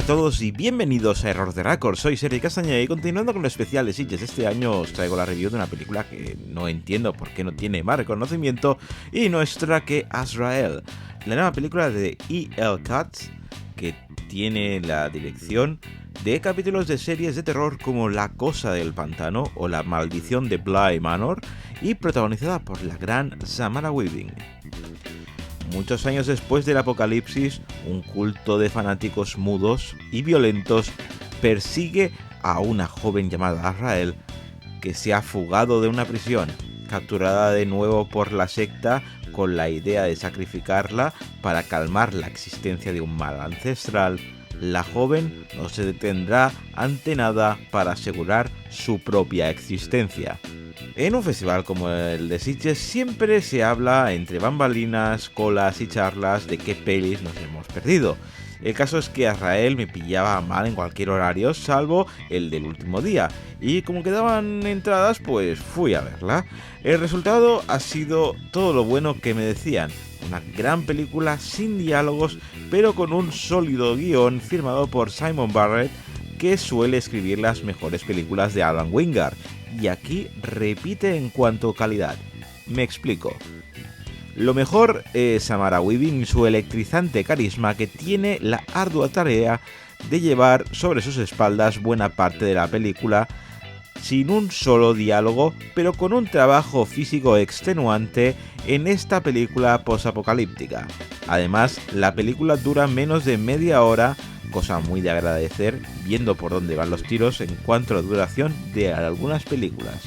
todos y bienvenidos a Error de Record. Soy Sergi Castañeda y continuando con los especiales Sitges de este año os traigo la review de una película que no entiendo por qué no tiene más reconocimiento y no es otra que Azrael, la nueva película de E.L. Katz, que tiene la dirección de capítulos de series de terror como La Cosa del Pantano o La Maldición de Bly Manor y protagonizada por la gran Samara Weaving. Muchos años después del apocalipsis, un culto de fanáticos mudos y violentos persigue a una joven llamada Azrael que se ha fugado de una prisión, capturada de nuevo por la secta con la idea de sacrificarla para calmar la existencia de un mal ancestral. La joven no se detendrá ante nada para asegurar su propia existencia. En un festival como el de Sitges siempre se habla entre bambalinas, colas y charlas de qué pelis nos hemos perdido. El caso es que Azrael me pillaba mal en cualquier horario salvo el del último día y como quedaban entradas pues fui a verla. El resultado ha sido todo lo bueno que me decían. Una gran película sin diálogos pero con un sólido guión firmado por Simon Barrett, que suele escribir las mejores películas de Alan Wingard, y aquí repite en cuanto a calidad. Me explico. Lo mejor es Samara Weaving y su electrizante carisma, que tiene la ardua tarea de llevar sobre sus espaldas buena parte de la película sin un solo diálogo, pero con un trabajo físico extenuante en esta película posapocalíptica. Además, la película dura menos de media hora, cosa muy de agradecer viendo por dónde van los tiros en cuanto a la duración de algunas películas.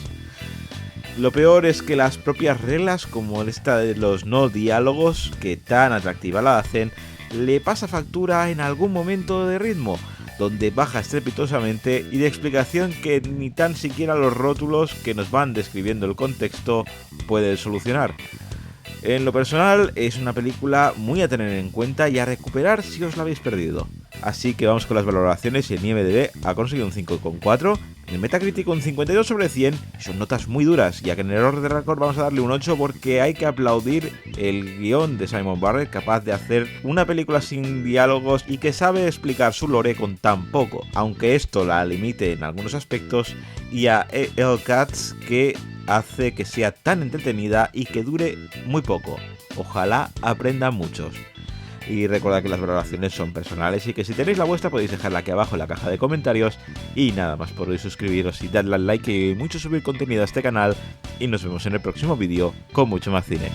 Lo peor es que las propias reglas, como esta de los no diálogos, que tan atractiva la hacen, le pasa factura en algún momento de ritmo, donde baja estrepitosamente y de explicación que ni tan siquiera los rótulos que nos van describiendo el contexto pueden solucionar. En lo personal es una película muy a tener en cuenta y a recuperar si os la habéis perdido. Así que vamos con las valoraciones. En IMDb ha conseguido un 5,4, en el Metacritic un 52 sobre 100, son notas muy duras, ya que en Error de Record vamos a darle un 8 porque hay que aplaudir el guión de Simon Barrett, capaz de hacer una película sin diálogos y que sabe explicar su lore con tan poco, aunque esto la limite en algunos aspectos, y a E.L. Katz, que hace que sea tan entretenida y que dure muy poco. Ojalá aprendan muchos. Y recordad que las valoraciones son personales y que si tenéis la vuestra podéis dejarla aquí abajo en la caja de comentarios. Y nada más por hoy, suscribiros y darle al like, que hay mucho subir contenido a este canal. Y nos vemos en el próximo vídeo con mucho más cine.